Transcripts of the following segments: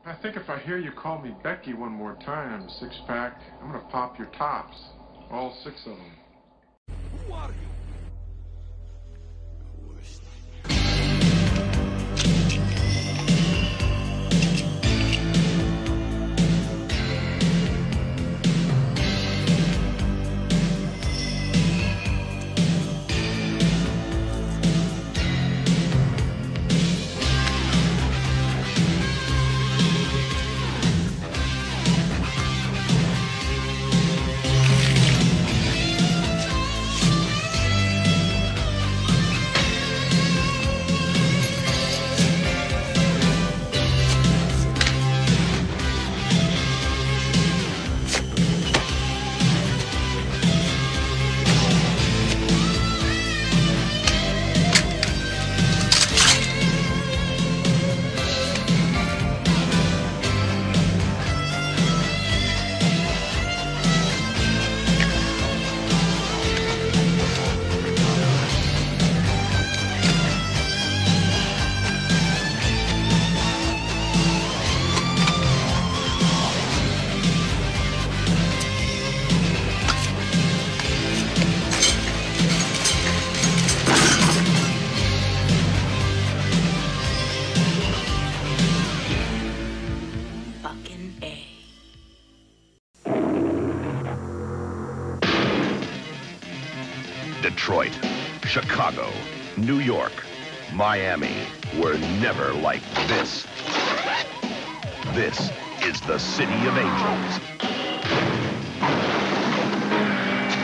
I think if I hear you call me Becky one more time, six-pack, I'm gonna pop your tops. All 6 of them. Who are you? Detroit, Chicago, New York, Miami were never like this. This is the City of Angels.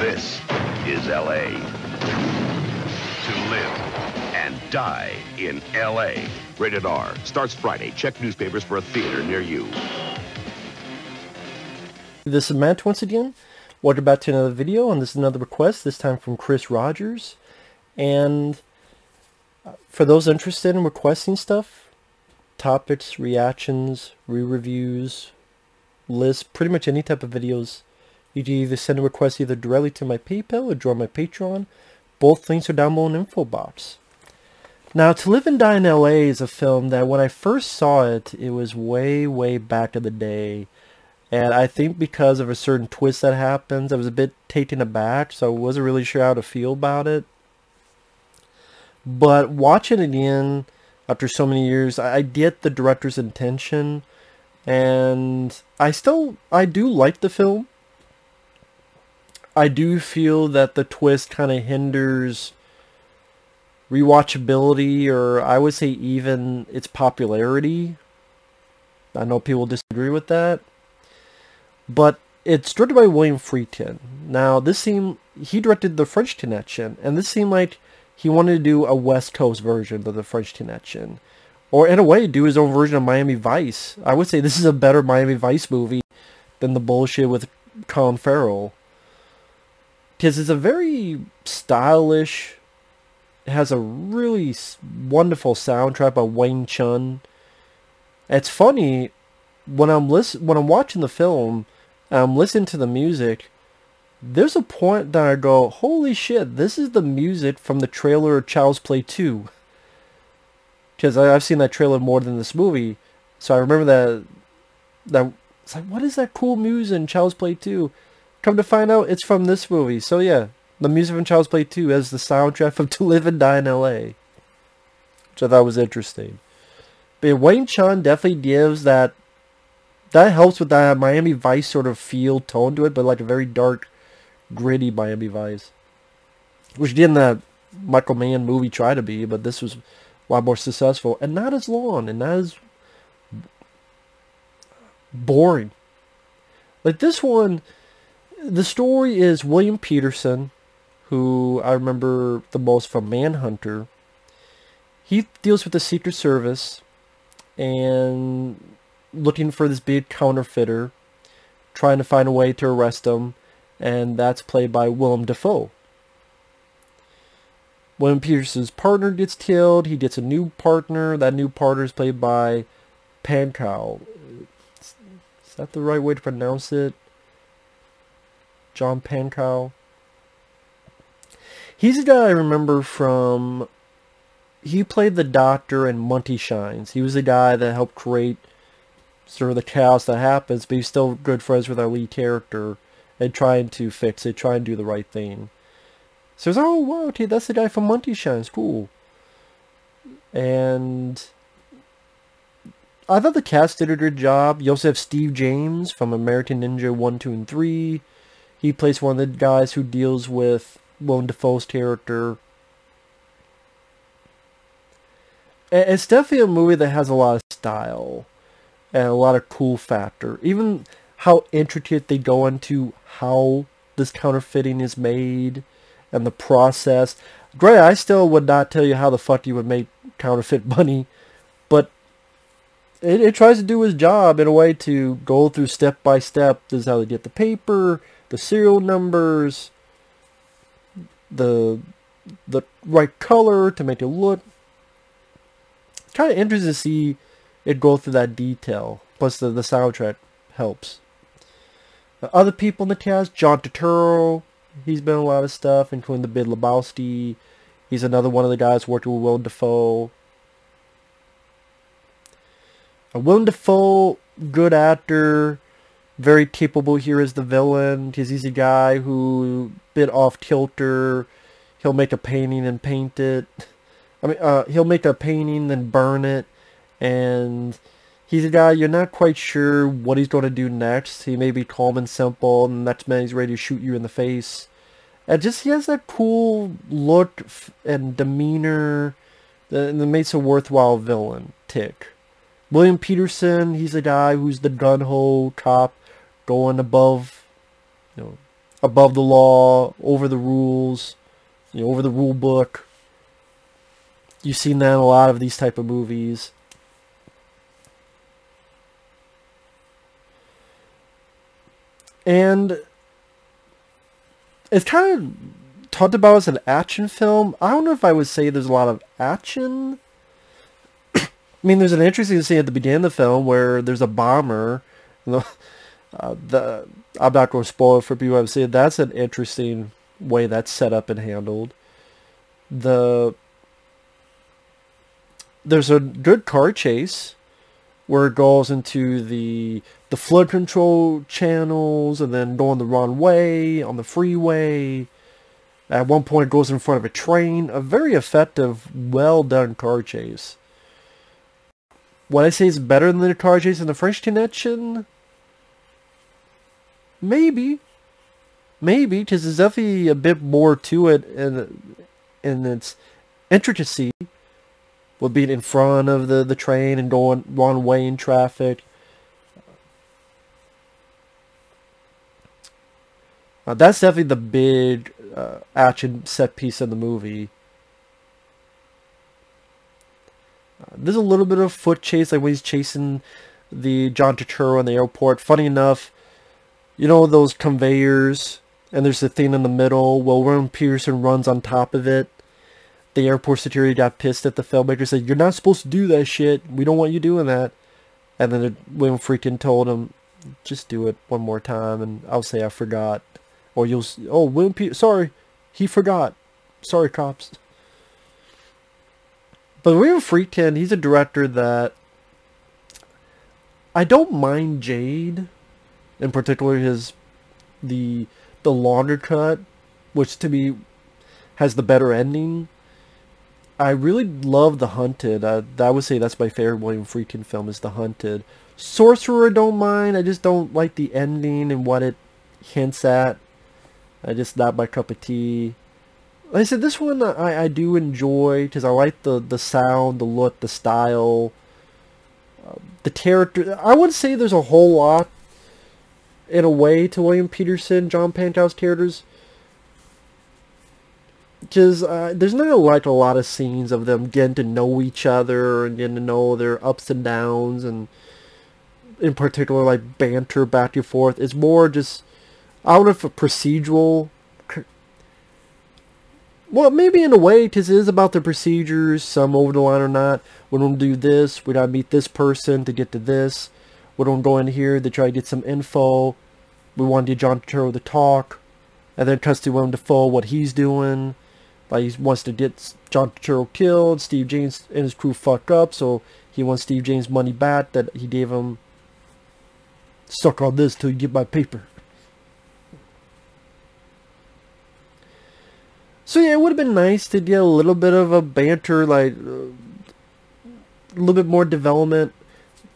This is L.A. To live and die in L.A. Rated R. Starts Friday. Check newspapers for a theater near you. This is Matt once again. Welcome back to another video, and this is another request, this time from Chris Rogers. And for those interested in requesting stuff, topics, reactions, re-reviews, lists, pretty much any type of videos, you can either send a request either directly to my PayPal or join my Patreon. Both links are down below in the info box. Now, To Live and Die in LA is a film that when I first saw it, it was way back in the day. And I think because of a certain twist that happens, I was a bit taken aback, so I wasn't really sure how to feel about it. But watching it again after so many years, I get the director's intention, and I do like the film. I do feel that the twist kind of hinders rewatchability, or I would say even its popularity. I know people disagree with that. But it's directed by William Friedkin. Now, he directed The French Connection, and this seemed like he wanted to do a West Coast version of The French Connection. Or, in a way, do his own version of Miami Vice. I would say this is a better Miami Vice movie than the bullshit with Colin Farrell. Because it's a very stylish, it has a really wonderful soundtrack by Wang Chung. It's funny, when I'm watching the film, I'm listening to the music, there's a point that I go, holy shit, this is the music from the trailer of Child's Play 2. Because I've seen that trailer more than this movie. So I remember that it's like, what is that cool music in Child's Play 2? Come to find out, it's from this movie. So yeah, the music from Child's Play 2 has the soundtrack of To Live and Die in LA. Which I thought was interesting. But Wang Chung definitely gives that helps with that Miami Vice sort of feel tone to it, but like a very dark, gritty Miami Vice. Which didn't that Michael Mann movie try to be, but this was a lot more successful. And not as long, and not as boring. Like this one, the story is William Petersen, who I remember the most from Manhunter. He deals with the Secret Service, and looking for this big counterfeiter, trying to find a way to arrest him, and that's played by Willem Dafoe. When Petersen's partner gets killed, he gets a new partner. That new partner is played by Pankow. Is that the right way to pronounce it? John Pankow. He's a guy I remember from... He played the Doctor in Monty Shines. He was the guy that helped create sort of the chaos that happens, but he's still good friends with our lead character and trying to fix it, trying to do the right thing. So it's, oh wow, okay, that's the guy from Monty Shines, cool. And I thought the cast did a good job. You also have Steve James from American Ninja 1, 2, and 3. He plays one of the guys who deals with Willem Dafoe's character. It's definitely a movie that has a lot of style and a lot of cool factor. Even how intricate they go into how this counterfeiting is made and the process. Granted, I still would not tell you how the fuck you would make counterfeit money, but it tries to do its job in a way to go through step by step. This is how they get the paper, the serial numbers, the right color to make it look. It's kind of interesting to see it go through that detail. Plus the soundtrack helps. Other people in the cast, John Turturro, he's been in a lot of stuff, including The Big Lebowski. He's another one of the guys working with Willem Dafoe. Willem Dafoe, good actor, very capable here as the villain, because he's a guy who bit off kilter. He'll make a painting and paint it. He'll make a painting then burn it, and he's a guy you're not quite sure what he's going to do next. He may be calm and simple, and next minute he's ready to shoot you in the face. And just he has that cool look and demeanor that makes a worthwhile villain tick. William Petersen, he's a guy who's the gun-ho cop, going above the law, over the rules, over the rule book. You've seen that in a lot of these type of movies. And it's kind of talked about as an action film. I don't know if I would say there's a lot of action. I mean, there's an interesting scene at the beginning of the film where there's a bomber. I'm not going to spoil it for people who haven't seen it. That's an interesting way that's set up and handled. There's a good car chase where it goes into the flood control channels and then going the wrong way on the freeway. At one point it goes in front of a train. A very effective, well done car chase. Would I say it's better than the car chase in The French Connection? Maybe, because there's definitely a bit more to it in its intricacy. With being in front of the train and going wrong way in traffic. That's definitely the big action set piece in the movie. There's a little bit of foot chase, like when he's chasing the John Turturro in the airport. Funny enough, you know those conveyors, and there's the thing in the middle. Well, William Petersen runs on top of it. The airport security got pissed at the filmmaker, said, "You're not supposed to do that shit. We don't want you doing that." And then William Friedkin told him, "Just do it one more time, and I'll say I forgot." Or you'll, "Oh, William Petersen, sorry, he forgot. Sorry, cops." But William Friedkin, he's a director that I don't mind Jade, in particular the longer cut, which to me has the better ending. I really love The Hunted. I would say that's my favorite William Friedkin film, is The Hunted. Sorcerer, I don't mind. I just don't like the ending and what it hints at. Just not my cup of tea. Like I said, this one I do enjoy because I like the sound, the look, the style, the character. I wouldn't say there's a whole lot in a way to William Petersen, John Pankow's characters. Because there's not like a lot of scenes of them getting to know each other and getting to know their ups and downs, and in particular like banter back and forth. It's more just out of a procedural. Well, maybe in a way, because it is about the procedures, some over the line or not. We don't do this, we gotta meet this person to get to this. We don't go in here to try to get some info. We want to get John Turturro to talk, and then cuts to Willem Dafoe, what he's doing. Like, he wants to get John Turturro killed. Steve James and his crew fuck up, so he wants Steve James' money back that he gave him Suck on this till you get my paper. So yeah, it would have been nice to get a little bit of a banter, like a little bit more development.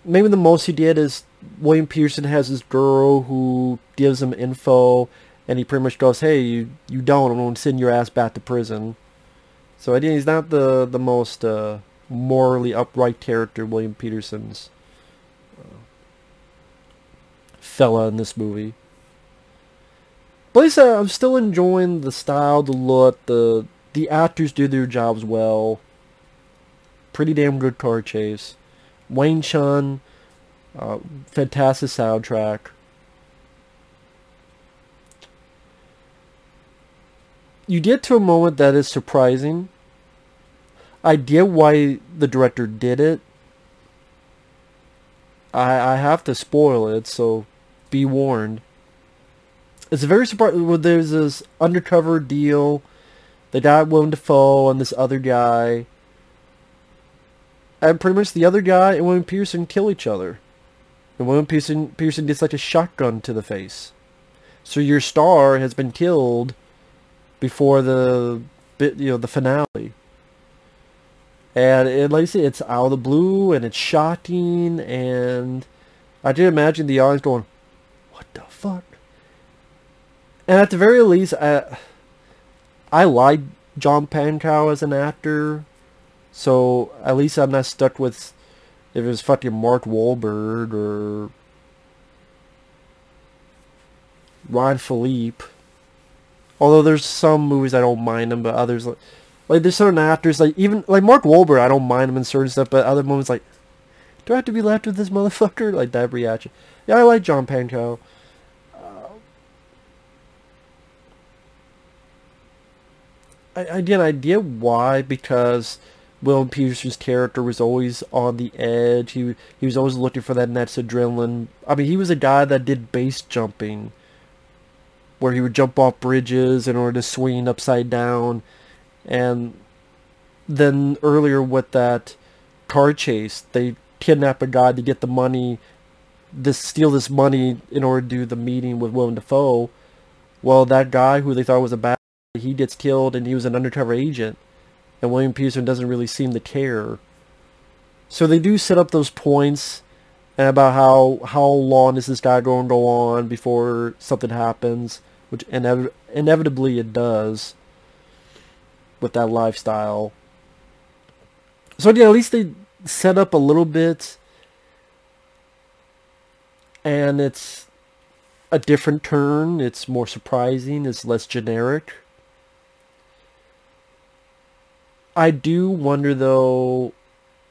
Maybe the most he did is William Petersen has this girl who gives him info, and he pretty much goes, "Hey, you don't. I'm going to send your ass back to prison." So I think he's not the most morally upright character, William Petersen's fella in this movie. But like I said, I'm still enjoying the style, the look, the actors do their jobs well. Pretty damn good car chase. Wang Chung, fantastic soundtrack. You get to a moment that is surprising. I get why the director did it. I have to spoil it, so be warned. It's very surprising. There's this undercover deal. They got Willem Dafoe and this other guy. And pretty much the other guy and William Petersen kill each other. And William Petersen gets like a shotgun to the face. So your star has been killed before the finale. And like I said, it's out of the blue and it's shocking, and I did imagine the audience going, "What the fuck?" And at the very least, I like John Pankow as an actor, so at least I'm not stuck with if it was fucking Mark Wahlberg or Ron Philippe. Although there's some movies I don't mind them, but others like there's certain actors even Mark Wahlberg, I don't mind him in certain stuff, but other moments like, do I have to be left with this motherfucker? Like that reaction. Yeah, I like John Pankow. I get why, because William Petersen's character was always on the edge. He was always looking for that next adrenaline. I mean, he was a guy that did base jumping, where he would jump off bridges in order to swing upside down. And then earlier with that car chase, they kidnap a guy to get the money, steal this money in order to do the meeting with Willem Dafoe. Well, that guy who they thought was a bad guy, he gets killed, and he was an undercover agent. And William Petersen doesn't really seem to care. So they do set up those points and about how long is this guy going to go on before something happens, which inevitably it does with that lifestyle. So yeah, at least they set up a little bit, and it's a different turn. It's more surprising. It's less generic. I do wonder though,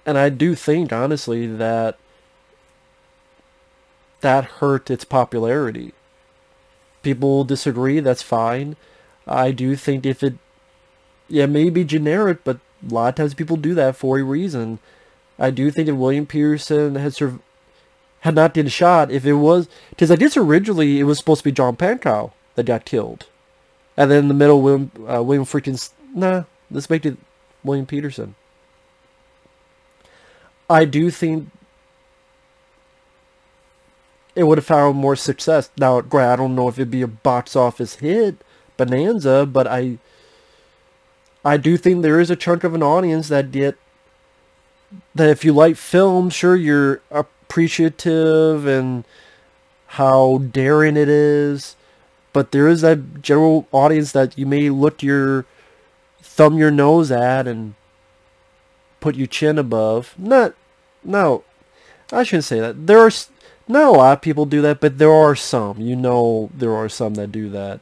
and I do think honestly that hurt its popularity. People disagree, that's fine. I do think if it, yeah, may be generic, but a lot of times people do that for a reason. I do think if William Petersen had not been shot, if it was, because I guess originally it was supposed to be John Pankow that got killed, and then in the middle, William Friedkin's, nah, let's make it William Petersen. I do think it would have found more success. Now, I don't know if it'd be a box office hit, bonanza, but I do think there is a chunk of an audience that if you like film, sure, you're appreciative and how daring it is, but there is that general audience that you may thumb your nose at and put your chin above. No, I shouldn't say that. There are not a lot of people do that, but there are some. There are some that do that,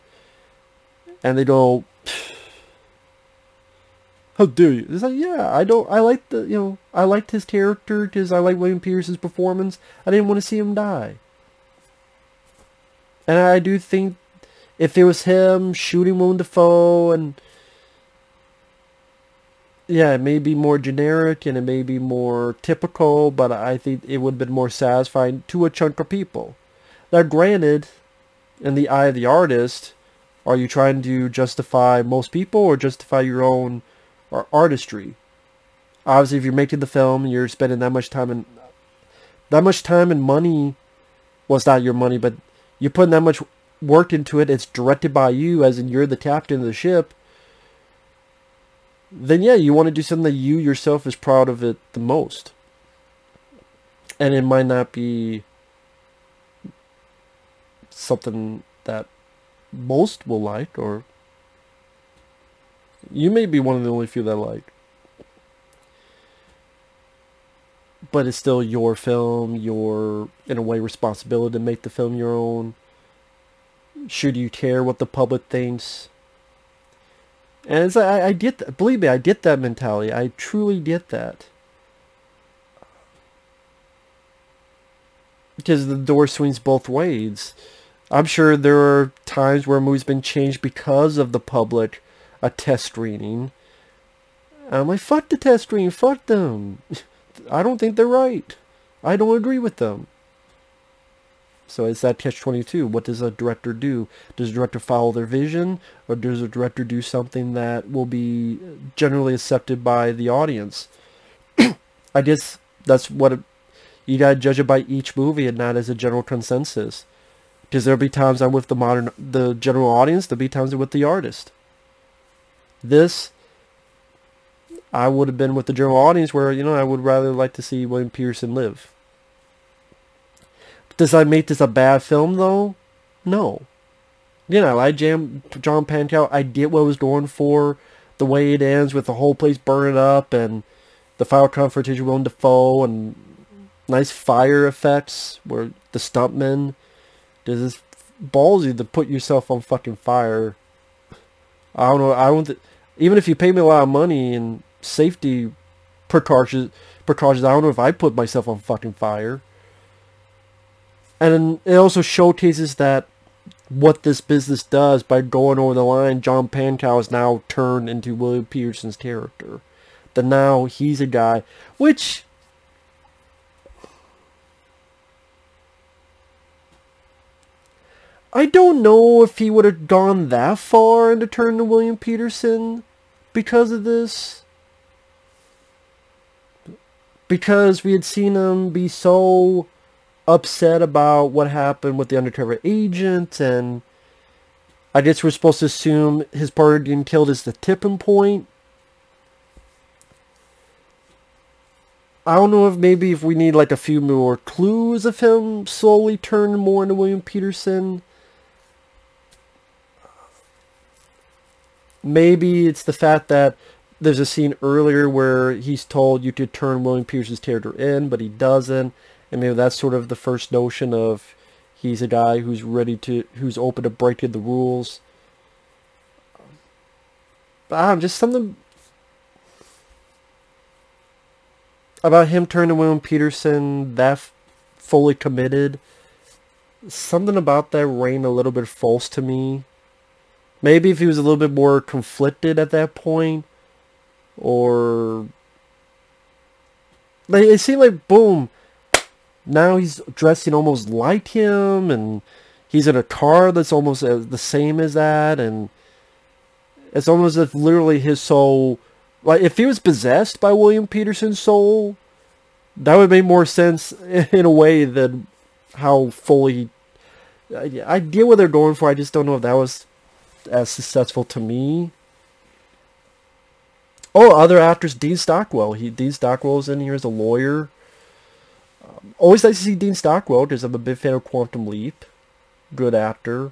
and they go, "How dare you?" It's like, yeah, I liked his character because I like William Petersen's performance. I didn't want to see him die, and I do think if it was him shooting Willem Dafoe, and yeah, it may be more generic and it may be more typical, but I think it would have been more satisfying to a chunk of people. Now, granted, in the eye of the artist, are you trying to justify most people or justify your own artistry? Obviously, if you're making the film and you're spending that much time and money well, it's not your money, but you're putting that much work into it, it's directed by you, as in you're the captain of the ship, then yeah, you want to do something that you yourself is proud of it the most. And it might not be something that most will like, or you may be one of the only few that like. But it's still your film, your, in a way, responsibility to make the film your own. Should you care what the public thinks? And it's, I get that. Believe me, I get that mentality. I truly get that. Because the door swings both ways. I'm sure there are times where a movie's been changed because of the public, a test screening. And I'm like, fuck the test screening, fuck them. I don't think they're right. I don't agree with them. So it's that catch-22. What does a director do? Does a director follow their vision? Or does a director do something that will be generally accepted by the audience? I guess that's what you gotta judge it by each movie and not as a general consensus. Because there'll be times I'm with the general audience, there'll be times I'm with the artist. This, I would have been with the general audience where, you know, I would rather like to see William Petersen live. Does that make this a bad film, though? No. You know, I like John Pankow. I get what it was going for. The way it ends with the whole place burning up and the final confrontation with Willem Dafoe and nice fire effects where the stuntman does this ballsy to put yourself on fucking fire. I don't know. Even if you pay me a lot of money and safety precautions, I don't know if I put myself on fucking fire. And it also showcases that what this business does by going over the line. John Pankow is now turned into William Petersen's character. That now he's a guy, which I don't know if he would have gone that far into turning to William Petersen because of this. Because we had seen him be so upset about what happened with the undercover agent, and I guess we're supposed to assume his partner getting killed is the tipping point. I don't know if maybe if we need like a few more clues of him slowly turning more into William Petersen. Maybe it's the fact that there's a scene earlier where he's told you could turn William Petersen's character in, but he doesn't. And maybe that's sort of the first notion of he's a guy who's who's open to breaking the rules. But I don't know, just something about him turning William Petersen that fully committed. Something about that rang a little bit false to me. Maybe if he was a little bit more conflicted at that point, or like it seemed like boom, now he's dressing almost like him, and he's in a car that's almost the same as that, and it's almost as if literally his soul, like if he was possessed by William Petersen's soul, that would make more sense in a way than how fully. I get what they're going for. I just don't know if that was as successful to me. Oh, other actors, Dean Stockwell. Dean Stockwell's in here as a lawyer. Always like to see Dean Stockwell because I'm a big fan of Quantum Leap. Good actor.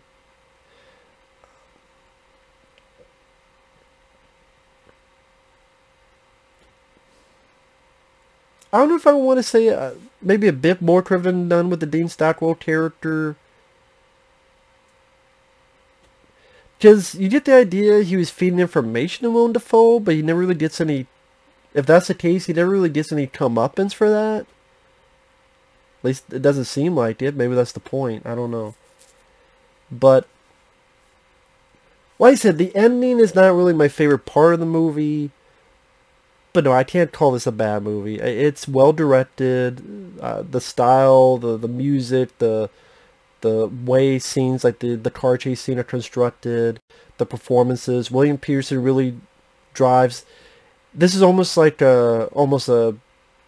I don't know if I want to say maybe a bit more could have been done with the Dean Stockwell character. Because you get the idea he was feeding information to Willem Dafoe, but he never really gets any... If that's the case, he never really gets any comeuppance for that. At least it doesn't seem like it. Maybe that's the point. I don't know. But, like I said, the ending is not really my favorite part of the movie. But no, I can't call this a bad movie. It's well directed. The style, the music, the way scenes like the car chase scene are constructed, the performances. William Petersen really drives. This is almost like almost a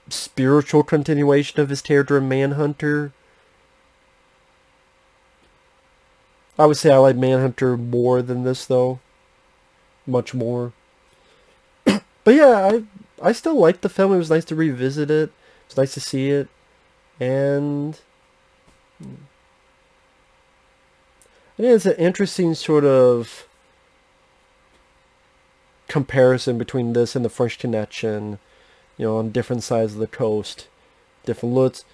spiritual continuation of his character in Manhunter. I would say I like Manhunter more than this, though. Much more. But yeah, I still liked the film. It was nice to revisit it. It was nice to see it. And I think it's an interesting sort of comparison between this and the French Connection, you know, on different sides of the coast, different looks,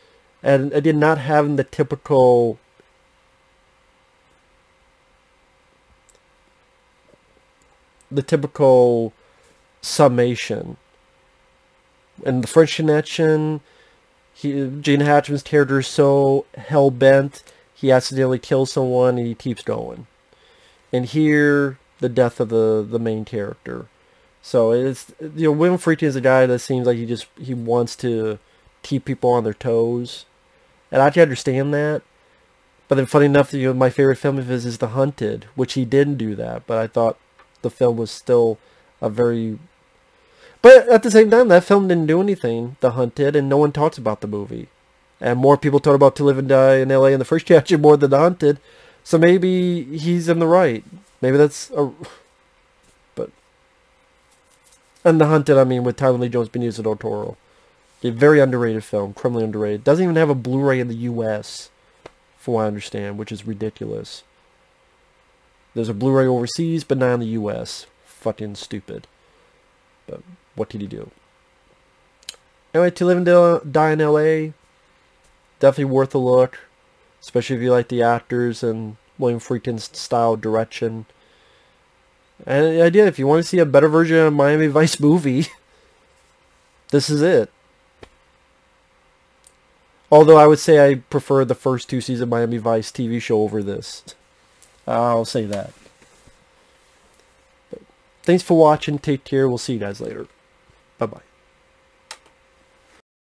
and I did not have the typical summation. In the French Connection, Gene Hackman's character is so hell-bent, he accidentally kills someone and he keeps going. And here, the death of the main character. So it's, you know, William Friedkin is a guy that seems like he wants to keep people on their toes, and I can understand that. But then, funny enough, you know, my favorite film of his is The Hunted, which he didn't do that. But I thought the film was still a very. But at the same time, that film didn't do anything, The Hunted, and no one talks about the movie. And more people talk about To Live and Die in L.A. in the first chapter more than The Hunted. So maybe he's in the right. Maybe that's a... But... And The Hunted, I mean, with Tyler Lee Jones, Benicio del Toro. A very underrated film, criminally underrated. Doesn't even have a Blu-ray in the U.S., from what I understand, which is ridiculous. There's a Blu-ray overseas, but not in the U.S. Fucking stupid. But what did he do? Anyway, To Live and Die in L.A., definitely worth a look. Especially if you like the actors and William Friedkin's style direction. And the idea, if you want to see a better version of a Miami Vice movie, this is it. Although I would say I prefer the first two seasons of Miami Vice TV show over this. I'll say that. But thanks for watching. Take care. We'll see you guys later. Bye-bye.